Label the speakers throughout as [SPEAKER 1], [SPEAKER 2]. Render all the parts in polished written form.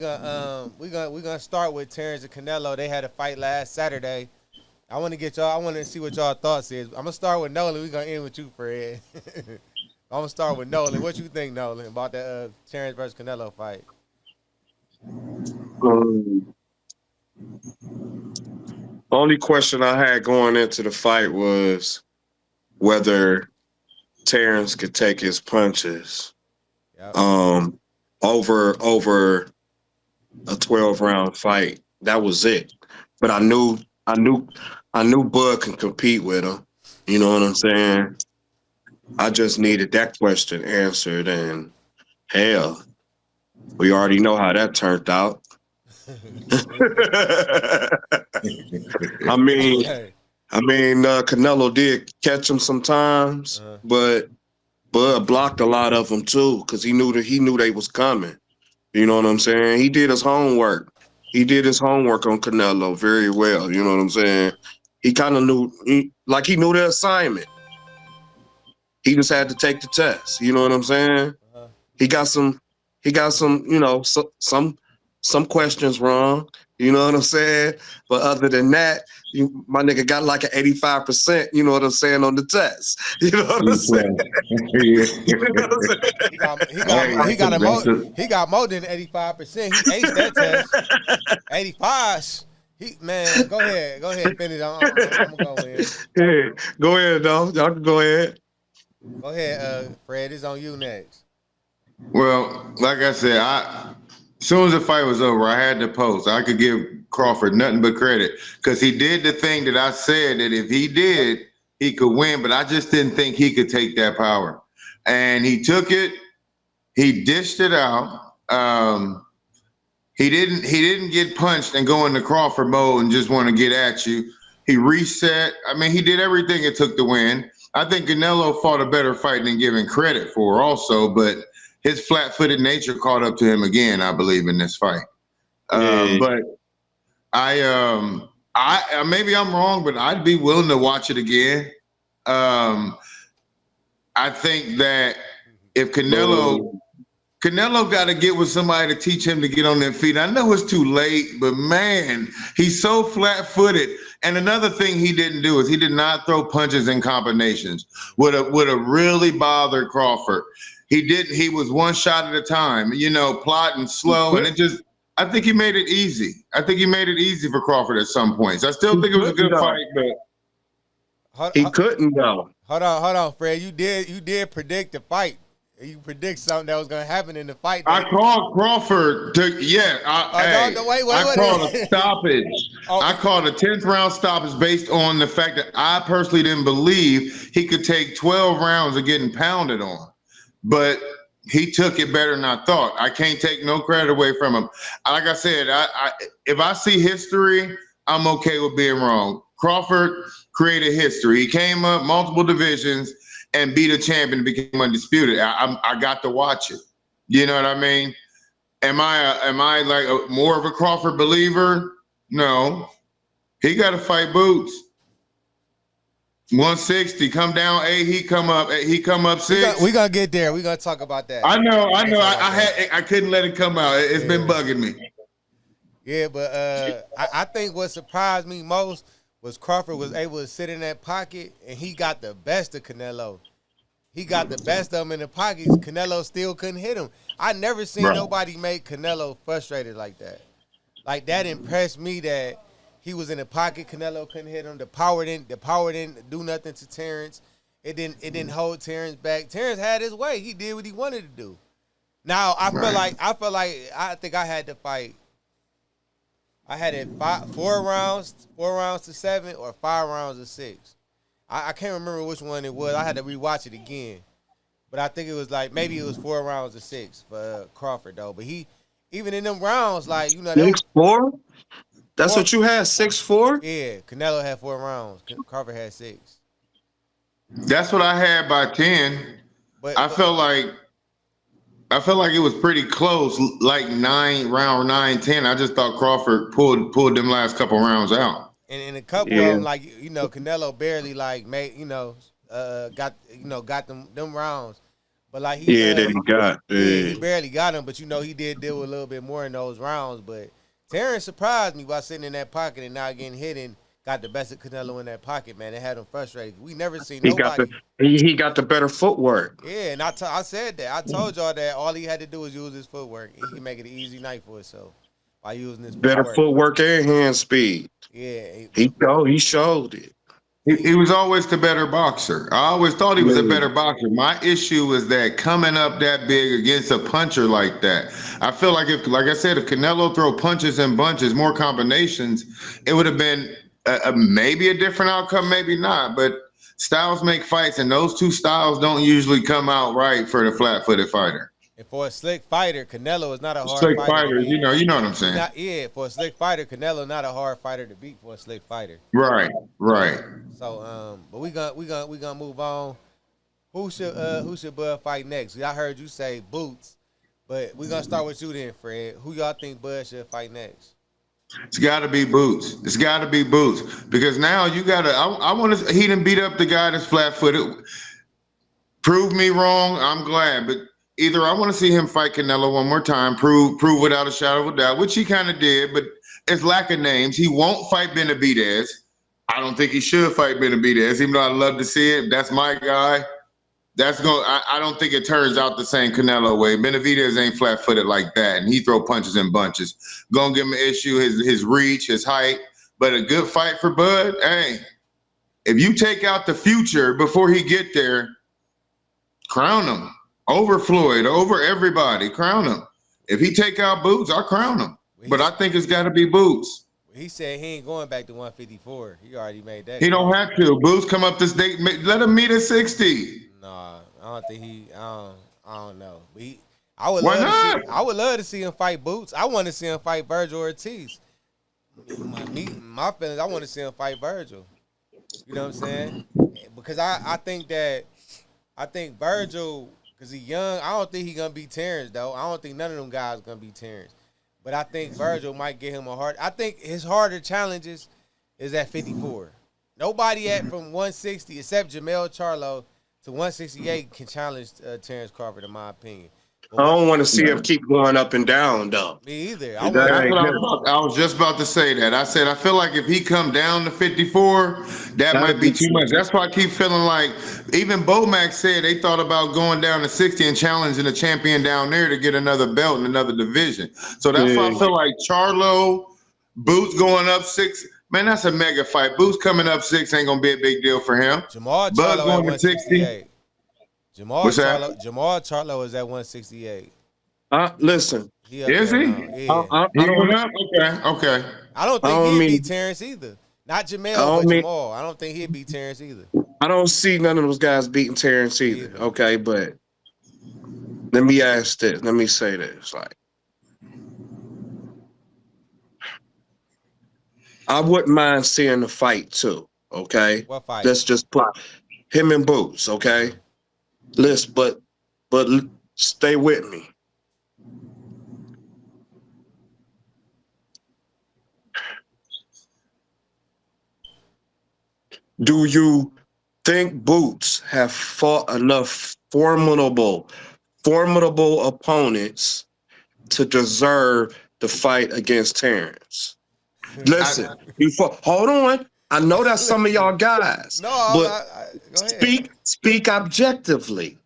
[SPEAKER 1] We gonna start with Terence and Canelo. They had a fight last Saturday. I want to see what y'all thoughts is. I'm gonna start with Nolan. We gonna end with you, Fred. I'm gonna start with Nolan. What you think, Nolan, about that Terence versus Canelo fight?
[SPEAKER 2] Um, only question I had going into the fight was whether Terrence could take his punches
[SPEAKER 1] Yep.
[SPEAKER 2] um, over a 12 round fight. That was it. But I knew, I knew Bud can compete with him. You know what I'm saying? I just needed that question answered, and hell, we already know how that turned out. I mean, Canelo did catch him sometimes,
[SPEAKER 1] uh,
[SPEAKER 2] but Bud blocked a lot of them too because he knew they was coming. You know what I'm saying? He did his homework. He did his homework on Canelo very well. You know what I'm saying? He kind of like he knew the assignment. He just had to take the test. You know what I'm saying?
[SPEAKER 1] uh,
[SPEAKER 2] He got some, he got some, some questions wrong. You know what I'm saying? But other than that, my nigga got like an 85%. You know what I'm saying on the test. You know what I'm saying? You know what I'm
[SPEAKER 1] he got he got
[SPEAKER 3] Hey,
[SPEAKER 1] he got a
[SPEAKER 3] that's
[SPEAKER 1] mo
[SPEAKER 3] a
[SPEAKER 1] he got more than 85%. He aced that test.
[SPEAKER 2] saying?
[SPEAKER 1] 85. He man, go ahead, finish. I'm gonna go in.
[SPEAKER 2] Hey, go ahead, though. Y'all can go ahead.
[SPEAKER 1] Go ahead, Fred. It's on you next.
[SPEAKER 3] well, like I said, as soon as the fight was over, I had to post. I could give Crawford nothing but credit because he did the thing that I said that if he did, he could win. But I just didn't think he could take that power, and he took it. He dished it out. He didn't get punched and go into Crawford mode and just want to get at you. He reset. I mean, he did everything it took to win. I think Canelo fought a better fight than given credit for also, but his flat-footed nature caught up to him again, I believe, in this fight.
[SPEAKER 2] Yeah.
[SPEAKER 3] But I maybe I'm wrong, but I'd be willing to watch it again. Um, I think that if
[SPEAKER 2] Boo.
[SPEAKER 3] Canelo got to get with somebody to teach him to get on their feet. I know it's too late, but man, he's so flat-footed. And another thing he didn't do is he did not throw punches in combinations. Would have really bothered Crawford. He didn't. He was one shot at a time, plotting
[SPEAKER 2] He
[SPEAKER 3] slow, and it
[SPEAKER 2] couldn't.
[SPEAKER 3] just. I think he made it easy. I think he made it easy for Crawford at some points. I still
[SPEAKER 2] He
[SPEAKER 3] think it was a
[SPEAKER 2] couldn't
[SPEAKER 3] good
[SPEAKER 2] though.
[SPEAKER 3] fight, but
[SPEAKER 1] Hold,
[SPEAKER 2] He couldn't though.
[SPEAKER 1] hold on, Fred. You did predict the fight. You predict something that was gonna happen in the fight.
[SPEAKER 3] I
[SPEAKER 1] That
[SPEAKER 3] called Crawford to
[SPEAKER 1] no, no,
[SPEAKER 3] I called a
[SPEAKER 1] wait.
[SPEAKER 3] stoppage.
[SPEAKER 1] Oh,
[SPEAKER 3] I called a 10th round stoppage based on the fact that I personally didn't believe he could take 12 rounds of getting pounded on. But he took it better than I thought. I can't take no credit away from him. Like I said, if I see history, I'm okay with being wrong. Crawford created history. He came up multiple divisions and beat a champion and became undisputed. I got to watch it. You know what I mean? Am I like more of a Crawford believer? No. He got to fight Boots. 160, come down eight. He come up
[SPEAKER 1] we
[SPEAKER 3] six.
[SPEAKER 1] gonna get there. We gonna talk about that.
[SPEAKER 3] I know.
[SPEAKER 1] We
[SPEAKER 3] I
[SPEAKER 1] gonna
[SPEAKER 3] know.
[SPEAKER 1] talk
[SPEAKER 3] I,
[SPEAKER 1] about
[SPEAKER 3] I
[SPEAKER 1] that.
[SPEAKER 3] had. I couldn't let it come out. It's been
[SPEAKER 1] Yeah,
[SPEAKER 3] bugging me.
[SPEAKER 1] yeah. But I think what surprised me most was Crawford was able to sit in that pocket and he got the best of Canelo. He got the best of him in the pockets. Canelo still couldn't hit him. I never seen
[SPEAKER 3] Right.
[SPEAKER 1] nobody make Canelo frustrated like that. Like that impressed me that he was in the pocket. Canelo couldn't hit him. The power didn't do nothing to Terence. It didn't hold Terence back. Terence had his way. He did what he wanted to do. Now
[SPEAKER 3] Right.
[SPEAKER 1] I think I had to fight. I had it 4 rounds to 7 or 5 rounds to 6. I can't remember which one it was. I had to rewatch it again. But I think it was like maybe it was 4 rounds to 6 for Crawford though. But he even in them rounds like they were
[SPEAKER 2] 6'4"? That's
[SPEAKER 1] four.
[SPEAKER 2] what you had, 6'4"?
[SPEAKER 1] Yeah, Canelo had 4 rounds. Crawford had 6.
[SPEAKER 3] That's what I had by 10.
[SPEAKER 1] But
[SPEAKER 3] I
[SPEAKER 1] but
[SPEAKER 3] felt like I felt like it was pretty close, like round 9, 10. I just thought Crawford pulled them last couple rounds out.
[SPEAKER 1] and a couple of
[SPEAKER 2] Yeah.
[SPEAKER 1] them like Canelo barely like made got got them rounds. But like
[SPEAKER 2] Yeah, that he got.
[SPEAKER 1] yeah, he
[SPEAKER 2] Yeah.
[SPEAKER 1] barely got him. But he did deal with a little bit more in those rounds. But Terence surprised me by sitting in that pocket and not getting hit and got the best of Canelo in that pocket. Man, it had him frustrated. We never seen
[SPEAKER 2] He got the
[SPEAKER 1] nobody.
[SPEAKER 2] he got the better footwork.
[SPEAKER 1] Yeah, and I said that. I told y'all that all he had to do was use his footwork. He can make it an easy night for himself by using his
[SPEAKER 2] Better
[SPEAKER 1] footwork.
[SPEAKER 2] footwork and hand speed.
[SPEAKER 1] Yeah,
[SPEAKER 2] He showed it.
[SPEAKER 3] He was always the better boxer. I always thought he was a
[SPEAKER 2] Yeah.
[SPEAKER 3] better boxer. My issue was that coming up that big against a puncher like that, I feel like like I said, if Canelo throw punches and bunches, more combinations, it would have been maybe a different outcome, maybe not. But styles make fights, and those two styles don't usually come out right for the flat-footed fighter.
[SPEAKER 1] and for a slick fighter, Canelo is not a hard
[SPEAKER 3] Slick
[SPEAKER 1] fighter to
[SPEAKER 3] fighters,
[SPEAKER 1] beat.
[SPEAKER 3] you know what I'm
[SPEAKER 1] He
[SPEAKER 3] saying?
[SPEAKER 1] not for a slick fighter, Canelo not a hard fighter to beat for a slick fighter.
[SPEAKER 3] Right, right.
[SPEAKER 1] So but we gonna move on. Who should Bud fight next? I heard you say Boots, but we gonna start with you then, Fred. Who y'all think Bud should fight next?
[SPEAKER 3] It's got to be Boots. It's got to be Boots because now you got to. I want to. He didn't beat up the guy that's flat-footed. Prove me wrong. I'm glad, but either I want to see him fight Canelo one more time, prove without a shadow of a doubt, which he kind of did, but it's lack of names. He won't fight Benavidez. I don't think he should fight Benavidez, even though I'd love to see it. That's my guy. That's going. I don't think it turns out the same Canelo way. Benavidez ain't flat-footed like that, and he throw punches in bunches. Gonna give him an issue, his reach, his height, but a good fight for Bud. Hey, if you take out the future before he get there, crown him over Floyd, over everybody. Crown him. If he take out Boots, I'll crown him. But I think it's got to be Boots.
[SPEAKER 1] He said he ain't going back to 154. He already made that.
[SPEAKER 3] He don't have to. Boots come up this date. Let him meet at 60.
[SPEAKER 1] Nah, I don't think he. I don't know. But I would
[SPEAKER 3] Why
[SPEAKER 1] love
[SPEAKER 3] not?
[SPEAKER 1] to see. I would love to see him fight Boots. I want to see him fight Virgil Ortiz. My feelings. I want to see him fight Virgil. You know what I'm saying? Because I think Virgil, because he's young. I don't think he gonna beat Terence though. I don't think none of them guys gonna beat Terence. But I think Virgil might get him a hard. I think his harder challenges is at 54. Nobody from 160 except Jamel Charlo to 168 can challenge Terence Crawford, in my opinion.
[SPEAKER 2] I don't want to see him keep going up and down though.
[SPEAKER 1] Me either.
[SPEAKER 3] That's what I was just about to say that. I said I feel like if he come down to 54, that might be too much. That's why I keep feeling like even Bomac said they thought about going down to 60 and challenging a champion down there to get another belt in another division. So that's why I feel like Charlo, Boots going up 6. Man, that's a mega fight. Boots coming up 6 ain't gonna be a big deal for him.
[SPEAKER 1] Jamal
[SPEAKER 3] Bud
[SPEAKER 1] Charlo
[SPEAKER 3] going
[SPEAKER 1] at
[SPEAKER 3] to 60.
[SPEAKER 1] 168. Jamal Charlo is at 168.
[SPEAKER 2] Listen.
[SPEAKER 3] Is he?
[SPEAKER 1] Yeah.
[SPEAKER 3] He going up? Okay.
[SPEAKER 1] I don't think he'd beat Terence either. Not Jamel, but Jamal. I don't think he'd beat Terence either.
[SPEAKER 2] I don't see none of those guys beating Terence either. Okay, but let me ask this. Let me say this. Like, I wouldn't mind seeing the fight too. Okay.
[SPEAKER 1] What fight?
[SPEAKER 2] Let's just plot him and Boots. Okay. Listen, but stay with me. Do you think Boots have fought enough formidable opponents to deserve the fight against Terence? Listen, hold on. I know that's some of y'all guys.
[SPEAKER 1] No,
[SPEAKER 2] but
[SPEAKER 1] go ahead.
[SPEAKER 2] Speak objectively.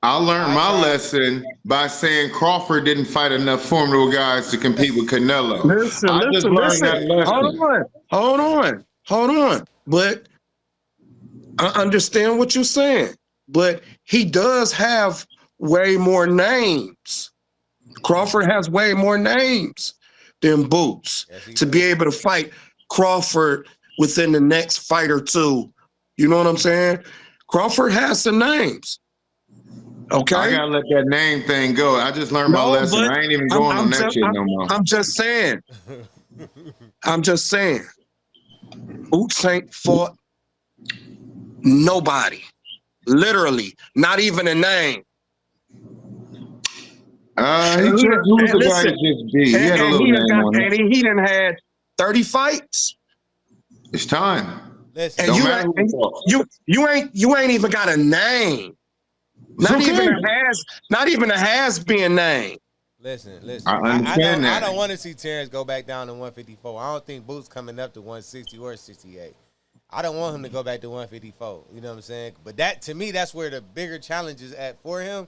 [SPEAKER 3] I learned my lesson by saying Crawford didn't fight enough formidable guys to compete with Canelo.
[SPEAKER 2] Listen. Hold on. But I understand what you're saying. But he does have way more names. Crawford has way more names than Boots to be able to fight Crawford within the next fight or two. You know what I'm saying? Crawford has some names. Okay.
[SPEAKER 3] I gotta let that name thing go. I just learned my lesson. I ain't even going on that shit no more.
[SPEAKER 2] I'm just saying. Boots ain't fought nobody. Literally, not even a name.
[SPEAKER 3] Who's the guy that just beat? He had a little name on him.
[SPEAKER 2] And he done had 30 fights.
[SPEAKER 3] It's time.
[SPEAKER 1] Listen,
[SPEAKER 2] And you ain't even got a name. Not even a has been named.
[SPEAKER 1] Listen.
[SPEAKER 3] I understand
[SPEAKER 1] I
[SPEAKER 3] that.
[SPEAKER 1] don't want to see Terence go back down to 154. I don't think Boots coming up to 160 or 68. I don't want him to go back to 154. You know what I'm saying? But that to me, that's where the bigger challenge is at for him.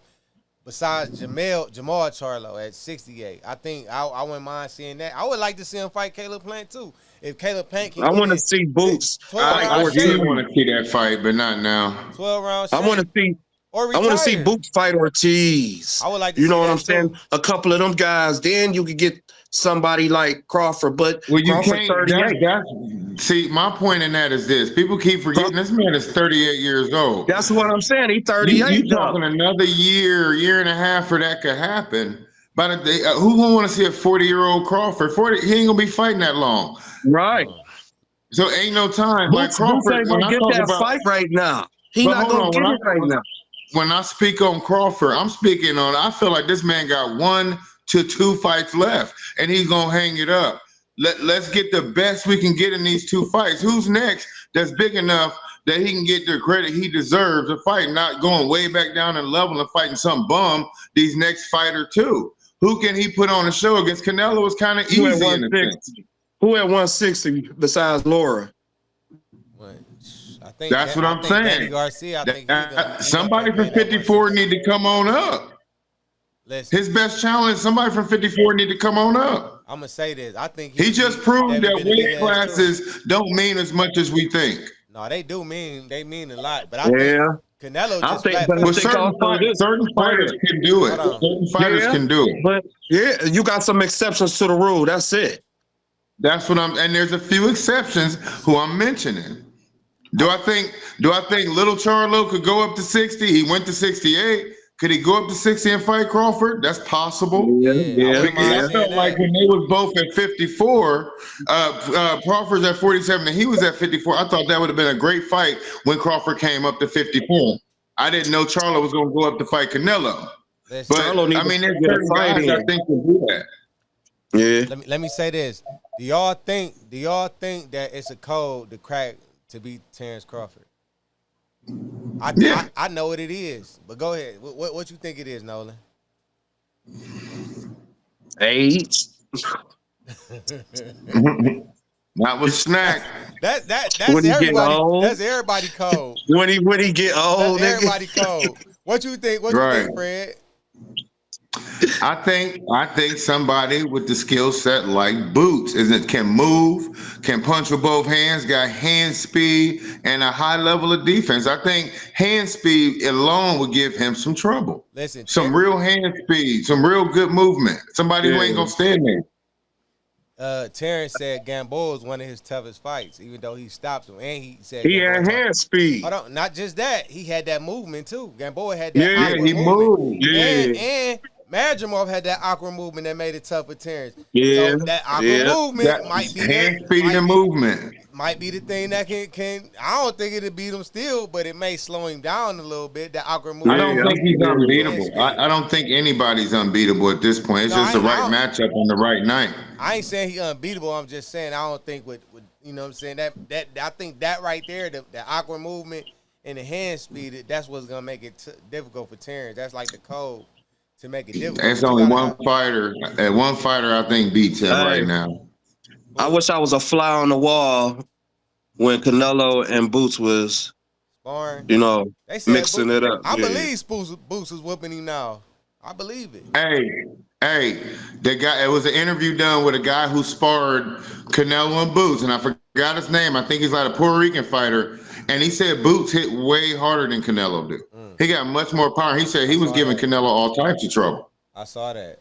[SPEAKER 1] Besides Jamal Charlo at 68, I think I wouldn't mind seeing that. I would like to see him fight Caleb Plant too. If Caleb Plant can
[SPEAKER 2] I
[SPEAKER 1] get
[SPEAKER 2] want to
[SPEAKER 1] in
[SPEAKER 2] see Boots
[SPEAKER 1] 12
[SPEAKER 2] fight
[SPEAKER 3] I
[SPEAKER 1] rounds
[SPEAKER 3] do
[SPEAKER 2] Ortiz.
[SPEAKER 1] shape,
[SPEAKER 3] want to see that fight, but not now.
[SPEAKER 1] 12 rounds
[SPEAKER 2] I want to
[SPEAKER 1] shape,
[SPEAKER 2] see.
[SPEAKER 1] or
[SPEAKER 2] I want to see
[SPEAKER 1] retire.
[SPEAKER 2] Boots fight Ortiz.
[SPEAKER 1] I would like to
[SPEAKER 2] You
[SPEAKER 1] see
[SPEAKER 2] know what
[SPEAKER 1] that
[SPEAKER 2] I'm saying?
[SPEAKER 1] too.
[SPEAKER 2] A couple of them guys. Then you could get somebody like Crawford. But
[SPEAKER 3] Well, you
[SPEAKER 2] Crawford
[SPEAKER 3] can't.
[SPEAKER 2] 38.
[SPEAKER 3] See, my point in that is this: people keep forgetting this man is 38 years old.
[SPEAKER 2] That's what I'm saying. He's
[SPEAKER 3] You
[SPEAKER 2] 38 though.
[SPEAKER 3] talking another year and a half for that could happen. But who gonna want to see a 40-year-old Crawford? 40, he ain't gonna be fighting that long.
[SPEAKER 2] Right.
[SPEAKER 3] So ain't no time. Like
[SPEAKER 2] Boots
[SPEAKER 3] Crawford,
[SPEAKER 2] ain't
[SPEAKER 3] when
[SPEAKER 2] gonna
[SPEAKER 3] I
[SPEAKER 2] get
[SPEAKER 3] talk
[SPEAKER 2] that
[SPEAKER 3] about,
[SPEAKER 2] fight right now. He
[SPEAKER 3] but
[SPEAKER 2] not
[SPEAKER 3] hold
[SPEAKER 2] gonna
[SPEAKER 3] on,
[SPEAKER 2] get it right now.
[SPEAKER 3] when I speak on Crawford, I'm speaking on. I feel like this man got 1 to 2 fights left, and he's gonna hang it up. Let's get the best we can get in these 2 fights. Who's next? That's big enough that he can get the credit he deserves to fight, not going way back down in level and fighting some bum these next fight or two. Who can he put on the show against Canelo? Was kind of
[SPEAKER 2] Who at
[SPEAKER 3] easy in a sense.
[SPEAKER 2] 160? Who at 160 besides Laura?
[SPEAKER 1] But I think
[SPEAKER 3] That's what I'm
[SPEAKER 1] Danny
[SPEAKER 3] saying.
[SPEAKER 1] Garcia. I think he gonna
[SPEAKER 3] Somebody
[SPEAKER 1] come
[SPEAKER 3] from
[SPEAKER 1] in at
[SPEAKER 3] 54
[SPEAKER 1] 160.
[SPEAKER 3] need to come on up.
[SPEAKER 1] Listen,
[SPEAKER 3] His best challenge, somebody from 54 need to come on up.
[SPEAKER 1] I'm gonna say this. I think
[SPEAKER 3] He
[SPEAKER 1] he
[SPEAKER 3] just
[SPEAKER 1] beat
[SPEAKER 3] proved
[SPEAKER 1] David
[SPEAKER 3] that weight
[SPEAKER 1] Benavidez too.
[SPEAKER 3] classes don't mean as much as we think.
[SPEAKER 1] No, they mean a lot. But I think
[SPEAKER 2] Yeah.
[SPEAKER 1] Canelo
[SPEAKER 2] I
[SPEAKER 1] just
[SPEAKER 2] think,
[SPEAKER 1] flat
[SPEAKER 2] but I
[SPEAKER 3] But
[SPEAKER 1] footed.
[SPEAKER 2] think also it is
[SPEAKER 3] certain fighters
[SPEAKER 2] Fred.
[SPEAKER 3] can do
[SPEAKER 1] Hold
[SPEAKER 3] it.
[SPEAKER 1] on.
[SPEAKER 3] Certain fighters
[SPEAKER 2] Yeah,
[SPEAKER 3] can do it.
[SPEAKER 2] but yeah, you got some exceptions to the rule. That's it.
[SPEAKER 3] That's what and there's a few exceptions who I'm mentioning. Do I think Little Charlo could go up to 60? He went to 68. Could he go up to 60 and fight Crawford? That's possible.
[SPEAKER 2] Yeah,
[SPEAKER 1] Yeah, I
[SPEAKER 2] yeah,
[SPEAKER 1] wouldn't
[SPEAKER 3] Because
[SPEAKER 1] mind
[SPEAKER 3] I
[SPEAKER 2] yeah.
[SPEAKER 1] seeing
[SPEAKER 3] felt like
[SPEAKER 1] that.
[SPEAKER 3] when they was both at 54, Crawford's at 47 and he was at 54. I thought that would have been a great fight when Crawford came up to 54. I didn't know Charlo was going to go up to fight Canelo.
[SPEAKER 1] Listen,
[SPEAKER 3] But
[SPEAKER 2] Charlo need
[SPEAKER 3] I
[SPEAKER 2] to
[SPEAKER 3] mean, there's
[SPEAKER 2] get a
[SPEAKER 3] certain
[SPEAKER 2] fight
[SPEAKER 3] guys I
[SPEAKER 2] in.
[SPEAKER 3] think can do that.
[SPEAKER 2] Yeah.
[SPEAKER 1] let me say this. Do y'all think that it's a code to crack to beat Terence Crawford?
[SPEAKER 3] Yeah.
[SPEAKER 1] I know what it is, but go ahead. What you think it is, Nolan?
[SPEAKER 2] Age.
[SPEAKER 3] Not with Snack.
[SPEAKER 1] That's
[SPEAKER 2] When he get
[SPEAKER 1] everybody.
[SPEAKER 2] old.
[SPEAKER 1] That's everybody code.
[SPEAKER 2] When he get
[SPEAKER 1] That's
[SPEAKER 2] old, nigga.
[SPEAKER 1] everybody code. What you think? What you
[SPEAKER 3] Right.
[SPEAKER 1] think, Fred?
[SPEAKER 3] I think somebody with the skill set like Boots can move, can punch with both hands, got hand speed and a high level of defense. I think hand speed alone would give him some trouble.
[SPEAKER 1] Listen,
[SPEAKER 3] Some real hand speed, some real good movement. Somebody who ain't
[SPEAKER 2] Yeah.
[SPEAKER 3] gonna stand there.
[SPEAKER 1] Terrence said Gamboa was one of his toughest fights, even though he stopped him, and he said
[SPEAKER 2] He
[SPEAKER 1] Gamboa
[SPEAKER 2] had
[SPEAKER 1] talked.
[SPEAKER 2] hand speed.
[SPEAKER 1] Hold on, not just that, he had that movement too. Gamboa had that
[SPEAKER 2] Yeah,
[SPEAKER 3] Yeah,
[SPEAKER 1] awkward
[SPEAKER 3] he
[SPEAKER 1] movement,
[SPEAKER 3] moved.
[SPEAKER 2] Yeah.
[SPEAKER 1] and Madrimov had that awkward movement that made it tough for Terrence.
[SPEAKER 2] Yeah.
[SPEAKER 1] So that awkward
[SPEAKER 2] Yeah.
[SPEAKER 1] movement
[SPEAKER 3] That hand speed and movement.
[SPEAKER 1] might be the thing that can. I don't think it'll beat him still, but it may slow him down a little bit. That awkward
[SPEAKER 3] I
[SPEAKER 1] movement.
[SPEAKER 3] don't
[SPEAKER 2] Yeah.
[SPEAKER 3] think he's
[SPEAKER 2] Yeah.
[SPEAKER 3] unbeatable. I don't think anybody's unbeatable at this point. It's
[SPEAKER 1] No,
[SPEAKER 3] just the right
[SPEAKER 1] I don't-
[SPEAKER 3] matchup on the right night.
[SPEAKER 1] I ain't saying he unbeatable. I'm just saying I don't think with you know what I'm saying that I think that right there the awkward movement and the hand speed that's what's gonna make it difficult for Terrence. That's like the code to make it difficult.
[SPEAKER 3] There's
[SPEAKER 1] But you
[SPEAKER 3] only
[SPEAKER 1] gotta
[SPEAKER 3] one fighter. And one fighter I think beats him
[SPEAKER 2] Hey,
[SPEAKER 3] right now.
[SPEAKER 2] I wish I was a fly on the wall when Canelo and Boots was,
[SPEAKER 1] sparring.
[SPEAKER 2] you know,
[SPEAKER 1] They said
[SPEAKER 2] mixing it up.
[SPEAKER 1] I
[SPEAKER 2] Yeah.
[SPEAKER 1] believe Boots is whooping him now. I believe it.
[SPEAKER 3] Hey, the guy. It was an interview done with a guy who sparred Canelo and Boots, and I forgot his name. I think he's like a Puerto Rican fighter, and he said Boots hit way harder than Canelo did. He got much more power. He said he was giving Canelo all types of trouble.
[SPEAKER 1] I saw that.